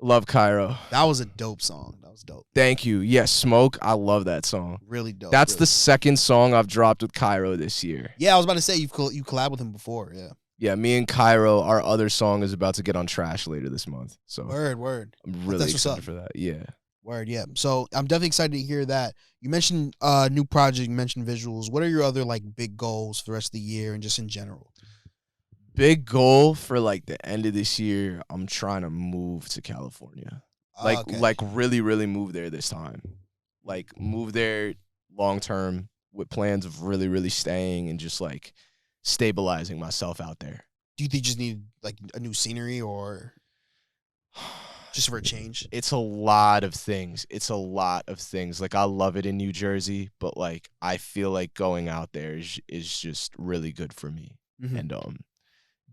Love Cairo. That was a dope song. That was dope. Thank you. Yeah, Smoke. I love that song. Really dope. That's really the second song I've dropped with Cairo this year. Yeah, I was about to say you collabed with him before. Yeah. Yeah, me and Cairo, our other song is about to get on Trash later this month. So Word. I'm really That's what's excited up. for that. Yeah. Word, yeah. So I'm definitely excited to hear that. You mentioned new project, you mentioned visuals. What are your other like big goals for the rest of the year and just in general? Big goal for like the end of this year, I'm trying to move to California. Okay. Like really, really move there this time. Like move there long term with plans of really, really staying and just like stabilizing myself out there. Do you think you just need like a new scenery or just for a change? It's a lot of things. Like I love it in New Jersey, but like I feel like going out there is just really good for me. Mhm. And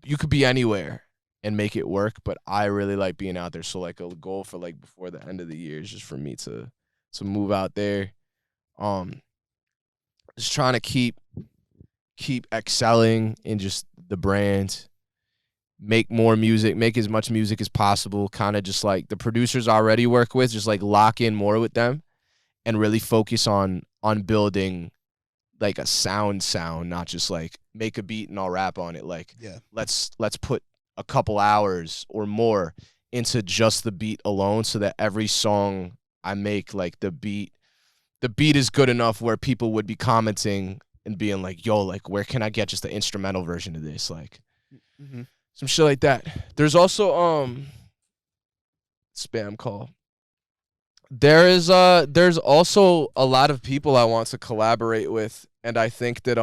you could be anywhere and make it work, but I really like being out there. So like a goal for like before the end of the year is just for me to move out there. Just trying to keep excelling in just the brand, make more music, make as much music as possible, kind of just like the producers I already work with, just like lock in more with them and really focus on building like a sound, not just like make a beat and I'll rap on it. Like, Yeah. let's put a couple hours or more into just the beat alone so that every song I make, like the beat is good enough where people would be commenting and being like, yo, like, where can I get just the instrumental version of this? Like, some shit like that. There's also, spam call. There's also a lot of people I want to collaborate with, and I think that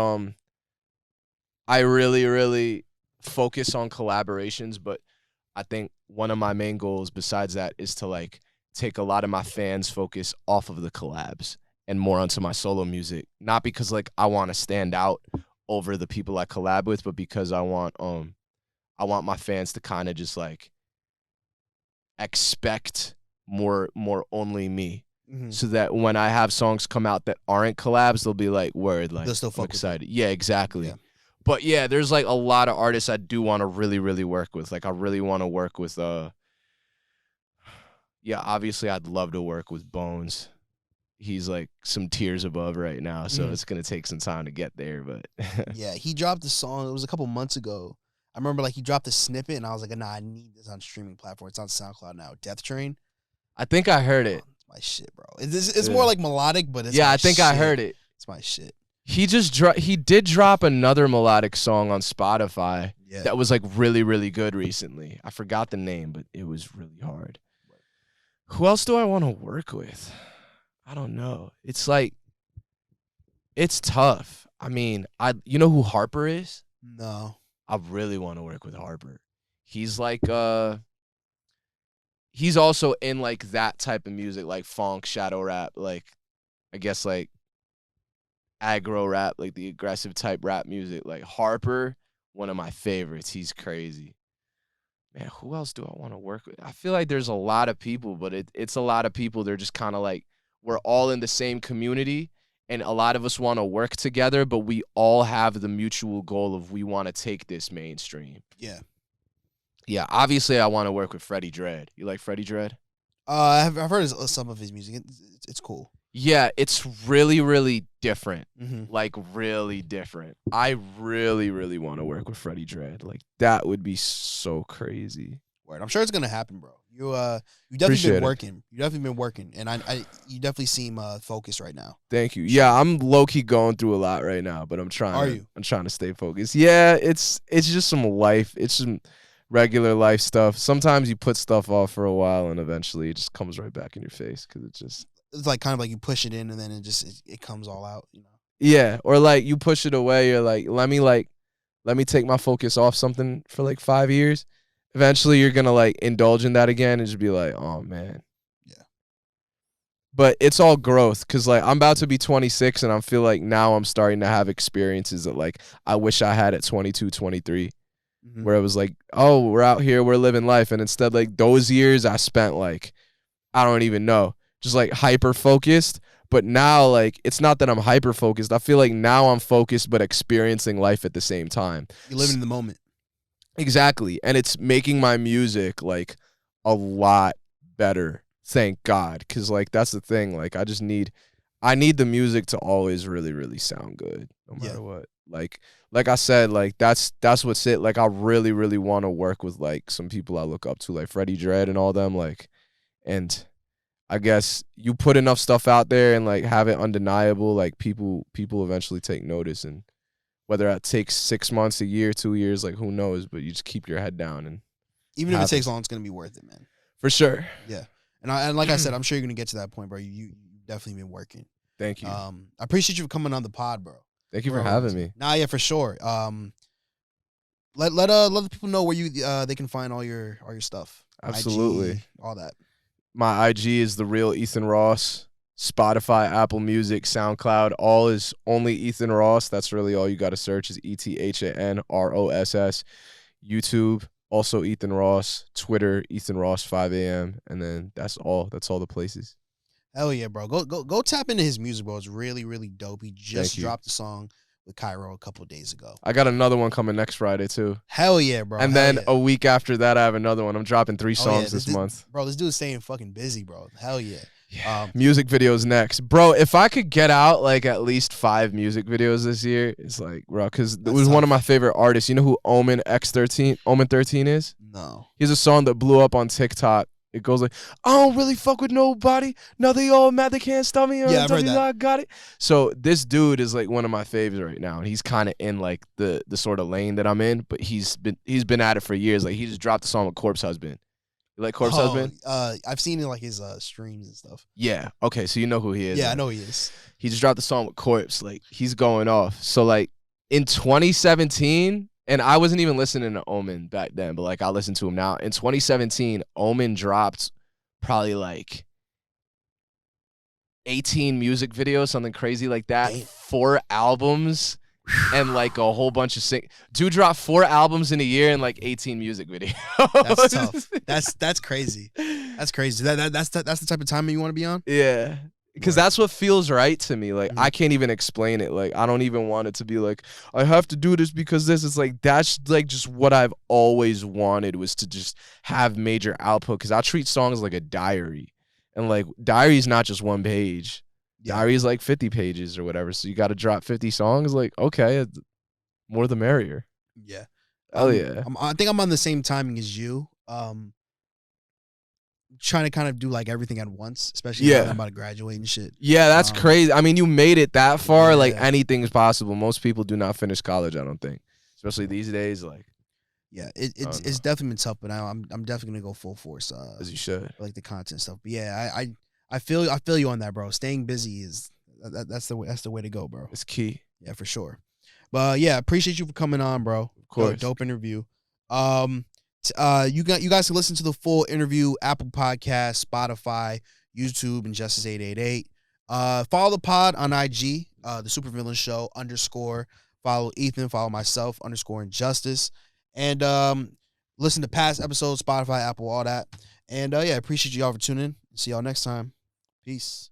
I really, really focus on collaborations, but I think one of my main goals besides that is to like take a lot of my fans' focus off of the collabs and more onto my solo music. Not because like I want to stand out over the people I collab with, but because I want my fans to kind of just like expect more only me. So that when I have songs come out that aren't collabs, they'll be like, word, like, They'll still I'm focus. excited. Yeah, exactly. Yeah. But yeah, there's like a lot of artists I do want to really, really work with. Like I really want to work with yeah, obviously I'd love to work with Bones. He's like some tiers above right now, so it's gonna take some time to get there. But Yeah, he dropped a song. It was a couple months ago. I remember like he dropped a snippet, and I was like, "Nah, I need this on streaming platform. It's on SoundCloud now." Death Train. I think I heard it. It's my shit, bro. It's more like melodic, but it's yeah, my I think shit. I heard it. It's my shit. He did drop another melodic song on Spotify that was like really, really good recently. I forgot the name, but it was really hard. Who else do I want to work with? I don't know. It's like, it's tough. I mean, you know who Harper is? No. I really want to work with Harper. He's like, he's also in like that type of music, like funk, shadow rap, like, I guess like aggro rap, like the aggressive type rap music. Like Harper, one of my favorites. He's crazy. Man, who else do I want to work with? I feel like there's a lot of people, but it's a lot of people. They're just kind of like, we're all in the same community, and a lot of us want to work together, but we all have the mutual goal of we want to take this mainstream. Yeah. Yeah, obviously I want to work with Freddie Dredd. You like Freddie Dredd? I've heard some of his music. It's cool. Yeah, it's really, really different. Mm-hmm. Like, really different. I really, really want to work with Freddie Dredd. Like, that would be so crazy. Word. I'm sure it's gonna happen, bro. You definitely been it. working. You definitely been working, and you definitely seem focused right now. Thank you. Yeah, I'm low key going through a lot right now, but I'm trying. Are you? I'm trying to stay focused. Yeah, it's just some life. It's some regular life stuff. Sometimes you put stuff off for a while, and eventually it just comes right back in your face because it's like kind of like you push it in, and then it comes all out. You know. Yeah, or like you push it away. You're like, let me take my focus off something for like 5 years. Eventually, you're gonna like indulge in that again and just be like, oh man. Yeah. But it's all growth, because like I'm about to be 26, and I feel like now I'm starting to have experiences that like I wish I had at 22, 23, where it was like, oh, we're out here, we're living life, and instead like those years I spent like, I don't even know, just like hyper focused. But now like it's not that I'm hyper focused. I feel like now I'm focused but experiencing life at the same time. You're living in the moment. Exactly. And it's making my music like a lot better. Thank God. Cause like that's the thing. Like I need the music to always really, really sound good no matter what. Like I said, like that's what's it. Like I really, really want to work with like some people I look up to, like Freddie Dredd and all them. Like, and I guess you put enough stuff out there and like have it undeniable, like people eventually take notice. And whether that takes 6 months, a year, 2 years, like who knows? But you just keep your head down, and even if it takes long, it's gonna be worth it, man. for sure. Yeah, and like I said, I'm sure you're gonna get to that point, bro. You definitely been working. Thank you. I appreciate you for coming on the pod, bro. Thank you for having me. Nah, yeah, for sure. Let the people know where they can find all your stuff. Absolutely. IG, all that. My IG is The Real Ethan Ross. Spotify, Apple Music, SoundCloud, all is only Ethan Ross. That's really all you got to search is ETHANROSS. YouTube, also Ethan Ross. Twitter, Ethan Ross 5 a.m. And then that's all. That's all the places. Hell yeah, bro. Go tap into his music, bro. It's really, really dope. He just dropped a song with Cairo a couple of days ago. I got another one coming next Friday too. Hell yeah, bro. And then a week after that, I have another one. I'm dropping 3 songs this month. Bro, this dude's staying fucking busy, bro. Hell yeah. Music videos next. Bro, if I could get out like at least 5 music videos this year, it's like, bro, because it was one of my favorite artists. You know who Omen 13 is? No. He has a song that blew up on TikTok. It goes like, I don't really fuck with nobody. Now they all mad they can't stop me. Yeah, I've heard that. I got it. So this dude is like one of my faves right now, and he's kind of in like the sort of lane that I'm in. But he's been at it for years. Like he just dropped a song with Corpse Husband. You like Corpse Husband? I've seen it like his streams and stuff. Yeah. Okay, so you know who he is. Yeah, right? I know he is. He just dropped the song with Corpse. Like he's going off. So like in 2017. And I wasn't even listening to Omen back then, but like I listen to him now. In 2017, Omen dropped probably like 18 music videos, something crazy like that. Damn. 4 albums and like a whole bunch of Dude dropped 4 albums in a year and like 18 music videos. That's tough. That's crazy. That's crazy. That's the type of timing you want to be on? Yeah. Because that's what feels right to me. Like, I can't even explain it. Like, I don't even want it to be like, I have to do this because this. It's like, that's like just what I've always wanted was to just have major output. Because I treat songs like a diary. And like, diary's not just 1 page. Yeah. Diary's like 50 pages or whatever. So you got to drop 50 songs. Like, okay, more the merrier. Yeah. Oh, yeah. I think I'm on the same timing as you. Trying to kind of do like everything at once, especially when I'm about to graduate and shit. Yeah, that's crazy. I mean, you made it that far. Yeah. Like anything is possible. Most people do not finish college, I don't think, especially these days. Like, yeah, it's definitely been tough, but now I'm definitely gonna go full force. As you should. Like the content stuff. But yeah, I feel you on that, bro. Staying busy is that's the way to go, bro. It's key. Yeah, for sure. But yeah, appreciate you for coming on, bro. Of course. Dope interview. You guys can listen to the full interview, Apple Podcasts, Spotify, YouTube, Injustis 888. Follow the pod on IG, the Supervillain Show _ Follow Ethan, follow myself _ Injustis. And listen to past episodes, Spotify, Apple, all that. And yeah, appreciate y'all for tuning in. See y'all next time. Peace.